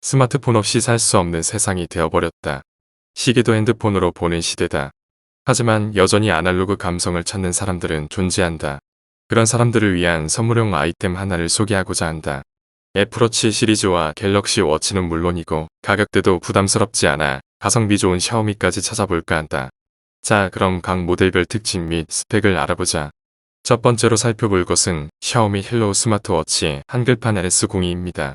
스마트폰 없이 살 수 없는 세상이 되어버렸다. 시계도 핸드폰으로 보는 시대다. 하지만 여전히 아날로그 감성을 찾는 사람들은 존재한다. 그런 사람들을 위한 선물용 아이템 하나를 소개하고자 한다. 애플워치 시리즈와 갤럭시 워치는 물론이고 가격대도 부담스럽지 않아 가성비 좋은 샤오미까지 찾아볼까 한다. 자, 그럼 각 모델별 특징 및 스펙을 알아보자. 첫 번째로 살펴볼 것은 샤오미 헬로우 스마트워치 한글판 LS02입니다.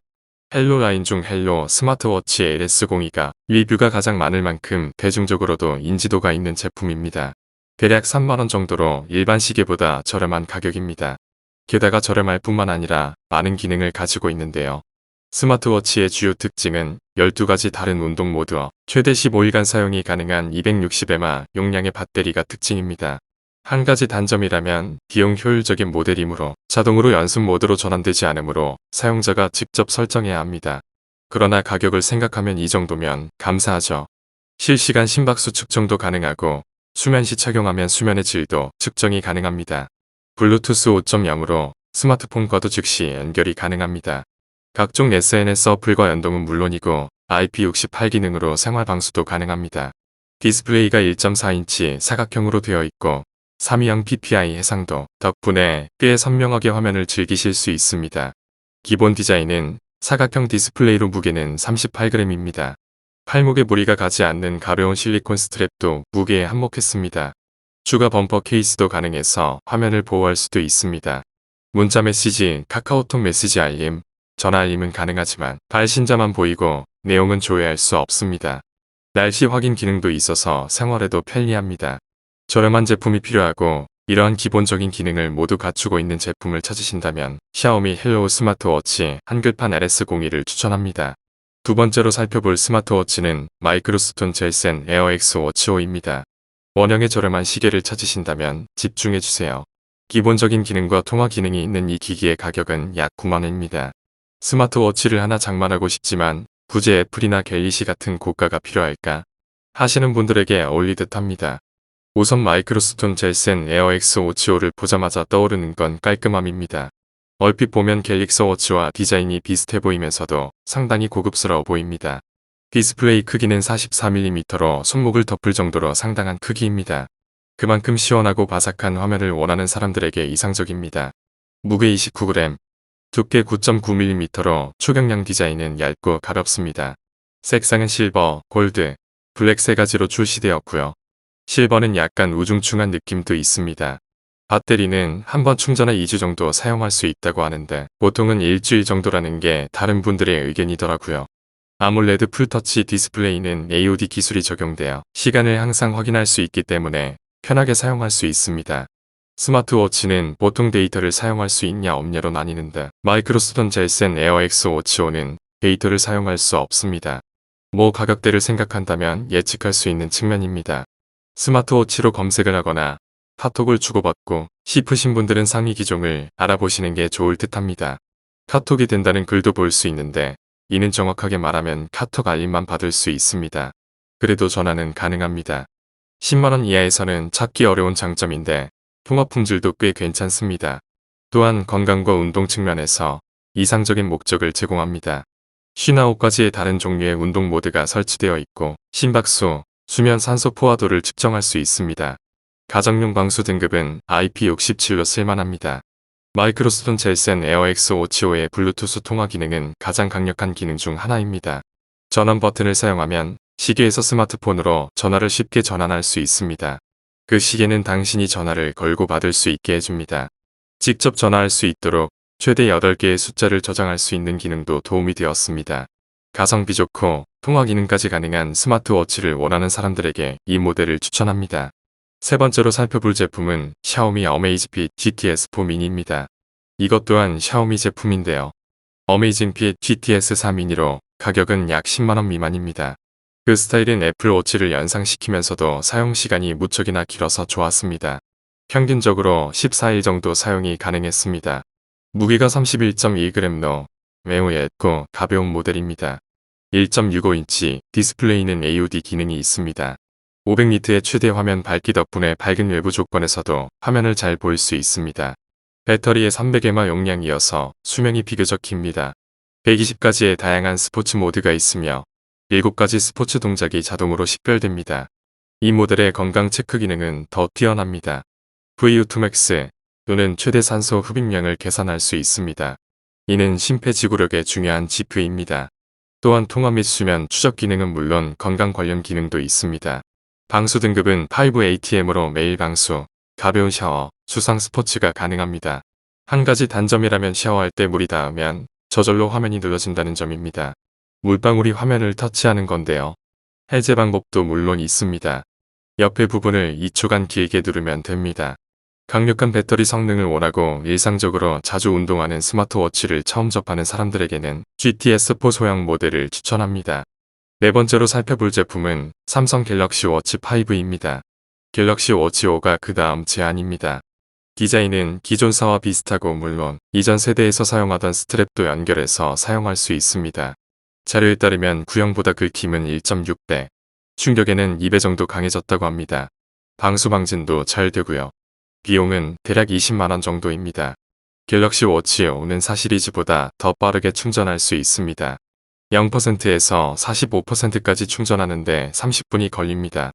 헬로 라인 중 헬로 스마트워치 LS02가 리뷰가 가장 많을 만큼 대중적으로도 인지도가 있는 제품입니다. 대략 3만원 정도로 일반 시계보다 저렴한 가격입니다. 게다가 저렴할 뿐만 아니라 많은 기능을 가지고 있는데요. 스마트워치의 주요 특징은 12가지 다른 운동 모드와 최대 15일간 사용이 가능한 260mAh 용량의 배터리가 특징입니다. 한 가지 단점이라면 비용 효율적인 모델이므로 자동으로 연습 모드로 전환되지 않으므로 사용자가 직접 설정해야 합니다. 그러나 가격을 생각하면 이 정도면 감사하죠. 실시간 심박수 측정도 가능하고 수면 시 착용하면 수면의 질도 측정이 가능합니다. 블루투스 5.0으로 스마트폰과도 즉시 연결이 가능합니다. 각종 SNS 어플과 연동은 물론이고 IP68 기능으로 생활 방수도 가능합니다. 디스플레이가 1.4인치 사각형으로 되어 있고 3위형 PPI 해상도 덕분에 꽤 선명하게 화면을 즐기실 수 있습니다. 기본 디자인은 사각형 디스플레이로 무게는 38g입니다. 팔목에 무리가 가지 않는 가벼운 실리콘 스트랩도 무게에 한몫했습니다. 추가 범퍼 케이스도 가능해서 화면을 보호할 수도 있습니다. 문자 메시지, 카카오톡 메시지 알림, 전화 알림은 가능하지만 발신자만 보이고 내용은 조회할 수 없습니다. 날씨 확인 기능도 있어서 생활에도 편리합니다. 저렴한 제품이 필요하고 이러한 기본적인 기능을 모두 갖추고 있는 제품을 찾으신다면 샤오미 헬로우 스마트워치 한글판 LS02를 추천합니다. 두 번째로 살펴볼 스마트워치는 마이크로스톤 젤센 에어엑스 워치 5입니다. 원형의 저렴한 시계를 찾으신다면 집중해주세요. 기본적인 기능과 통화 기능이 있는 이 기기의 가격은 약 9만원입니다. 스마트워치를 하나 장만하고 싶지만 굳이 애플이나 갤리시 같은 고가가 필요할까 하시는 분들에게 어울릴 듯합니다. 우선 마이크로스톤 젤센 에어엑스 워치 5를 보자마자 떠오르는 건 깔끔함입니다. 얼핏 보면 갤럭시 워치와 디자인이 비슷해 보이면서도 상당히 고급스러워 보입니다. 디스플레이 크기는 44mm로 손목을 덮을 정도로 상당한 크기입니다. 그만큼 시원하고 바삭한 화면을 원하는 사람들에게 이상적입니다. 무게 29g, 두께 9.9mm로 초경량 디자인은 얇고 가볍습니다. 색상은 실버, 골드, 블랙 세 가지로 출시되었고요. 실버는 약간 우중충한 느낌도 있습니다. 배터리는 한번 충전해 2주 정도 사용할 수 있다고 하는데 보통은 일주일 정도라는 게 다른 분들의 의견이더라고요. 아몰레드 풀터치 디스플레이는 AOD 기술이 적용되어 시간을 항상 확인할 수 있기 때문에 편하게 사용할 수 있습니다. 스마트워치는 보통 데이터를 사용할 수 있냐 없냐로 나뉘는데 마이크로스톤 젤센 에어엑스 워치 5는 데이터를 사용할 수 없습니다. 가격대를 생각한다면 예측할 수 있는 측면입니다. 스마트워치로 검색을 하거나 카톡을 주고받고 싶으신 분들은 상위 기종을 알아보시는 게 좋을 듯합니다. 카톡이 된다는 글도 볼 수 있는데 이는 정확하게 말하면 카톡 알림만 받을 수 있습니다. 그래도 전화는 가능합니다. 10만원 이하에서는 찾기 어려운 장점인데 통화 품질도 꽤 괜찮습니다. 또한 건강과 운동 측면에서 이상적인 목적을 제공합니다. 59가지의 다른 종류의 운동 모드가 설치되어 있고 심박수, 수면 산소 포화도를 측정할 수 있습니다. 가정용 방수 등급은 IP67로 쓸만합니다. 마이크로스톤 젤센 에어엑스 워치 5의 블루투스 통화 기능은 가장 강력한 기능 중 하나입니다. 전원 버튼을 사용하면 시계에서 스마트폰으로 전화를 쉽게 전환할 수 있습니다. 그 시계는 당신이 전화를 걸고 받을 수 있게 해줍니다. 직접 전화할 수 있도록 최대 8개의 숫자를 저장할 수 있는 기능도 도움이 되었습니다. 가성비 좋고 통화 기능까지 가능한 스마트워치를 원하는 사람들에게 이 모델을 추천합니다. 세 번째로 살펴볼 제품은 샤오미 어메이징핏 GTS4 미니입니다. 이것 또한 샤오미 제품인데요. 어메이징핏 GTS4 미니로 가격은 약 10만원 미만입니다. 그 스타일은 애플워치를 연상시키면서도 사용시간이 무척이나 길어서 좋았습니다. 평균적으로 14일 정도 사용이 가능했습니다. 무게가 31.2g로 매우 얇고 가벼운 모델입니다. 1.65인치 디스플레이는 AOD 기능이 있습니다. 500니트의 최대 화면 밝기 덕분에 밝은 외부 조건에서도 화면을 잘 볼 수 있습니다. 배터리의 300mAh 용량이어서 수명이 비교적 깁니다. 120가지의 다양한 스포츠 모드가 있으며 7가지 스포츠 동작이 자동으로 식별됩니다. 이 모델의 건강 체크 기능은 더 뛰어납니다. VO2 max 또는 최대 산소 흡입량을 계산할 수 있습니다. 이는 심폐지구력의 중요한 지표입니다. 또한 통화 및 수면 추적 기능은 물론 건강 관련 기능도 있습니다. 방수 등급은 5ATM으로 매일 방수, 가벼운 샤워, 수상 스포츠가 가능합니다. 한 가지 단점이라면 샤워할 때 물이 닿으면 저절로 화면이 눌러진다는 점입니다. 물방울이 화면을 터치하는 건데요. 해제 방법도 물론 있습니다. 옆에 부분을 2초간 길게 누르면 됩니다. 강력한 배터리 성능을 원하고 일상적으로 자주 운동하는 스마트워치를 처음 접하는 사람들에게는 GTS4 소형 모델을 추천합니다. 네 번째로 살펴볼 제품은 삼성 갤럭시 워치 5입니다. 갤럭시 워치 5가 그 다음 제안입니다. 디자인은 기존사와 비슷하고 물론 이전 세대에서 사용하던 스트랩도 연결해서 사용할 수 있습니다. 자료에 따르면 구형보다 긁힘은 1.6배, 충격에는 2배 정도 강해졌다고 합니다. 방수 방진도 잘 되고요. 비용은 대략 20만원 정도입니다. 갤럭시 워치 5는 4 시리즈보다 더 빠르게 충전할 수 있습니다. 0%에서 45%까지 충전하는데 30분이 걸립니다.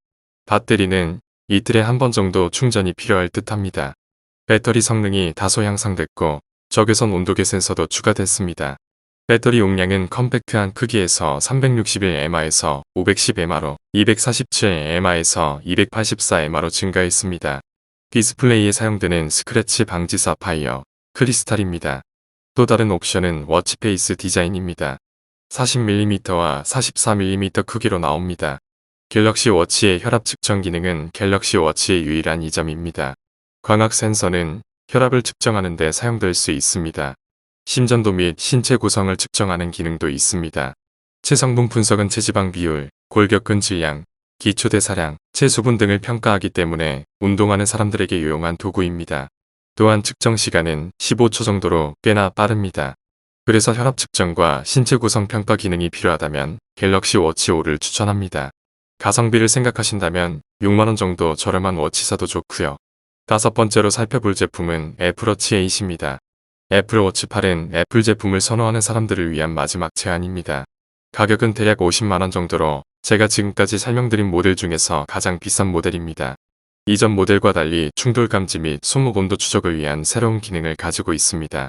배터리는 이틀에 한 번 정도 충전이 필요할 듯 합니다. 배터리 성능이 다소 향상됐고 적외선 온도계 센서도 추가됐습니다. 배터리 용량은 컴팩트한 크기에서 361mAh에서 510mAh로 247mAh에서 284mAh로 증가했습니다. 디스플레이에 사용되는 스크래치 방지 사파이어, 크리스탈입니다. 또 다른 옵션은 워치페이스 디자인입니다. 40mm와 44mm 크기로 나옵니다. 갤럭시 워치의 혈압 측정 기능은 갤럭시 워치의 유일한 이점입니다. 광학 센서는 혈압을 측정하는 데 사용될 수 있습니다. 심전도 및 신체 구성을 측정하는 기능도 있습니다. 체성분 분석은 체지방 비율, 골격근 질량, 기초대사량, 체수분 등을 평가하기 때문에 운동하는 사람들에게 유용한 도구입니다. 또한 측정 시간은 15초 정도로 꽤나 빠릅니다. 그래서 혈압 측정과 신체 구성 평가 기능이 필요하다면 갤럭시 워치 5를 추천합니다. 가성비를 생각하신다면 6만원 정도 저렴한 워치 사도 좋고요. 다섯 번째로 살펴볼 제품은 애플워치 8입니다. 애플워치 8은 애플 제품을 선호하는 사람들을 위한 마지막 제안입니다. 가격은 대략 50만원 정도로 제가 지금까지 설명드린 모델 중에서 가장 비싼 모델입니다. 이전 모델과 달리 충돌 감지 및 손목 온도 추적을 위한 새로운 기능을 가지고 있습니다.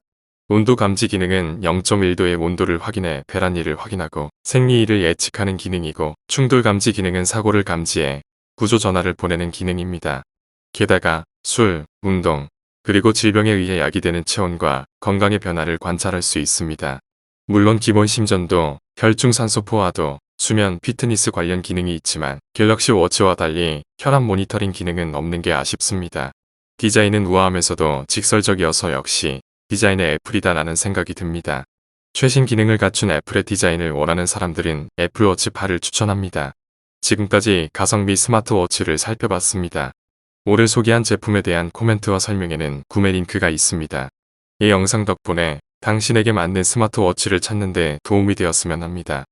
온도 감지 기능은 0.1도의 온도를 확인해 배란일을 확인하고 생리일을 예측하는 기능이고, 충돌 감지 기능은 사고를 감지해 구조 전화를 보내는 기능입니다. 게다가 술, 운동, 그리고 질병에 의해 야기되는 체온과 건강의 변화를 관찰할 수 있습니다. 물론 기본 심전도, 혈중산소 포화도, 수면, 피트니스 관련 기능이 있지만 갤럭시 워치와 달리 혈압 모니터링 기능은 없는 게 아쉽습니다. 디자인은 우아하면서도 직설적이어서 역시 디자인의 애플이다라는 생각이 듭니다. 최신 기능을 갖춘 애플의 디자인을 원하는 사람들은 애플워치 8을 추천합니다. 지금까지 가성비 스마트워치를 살펴봤습니다. 오늘 소개한 제품에 대한 코멘트와 설명에는 구매 링크가 있습니다. 이 영상 덕분에 당신에게 맞는 스마트워치를 찾는 데 도움이 되었으면 합니다.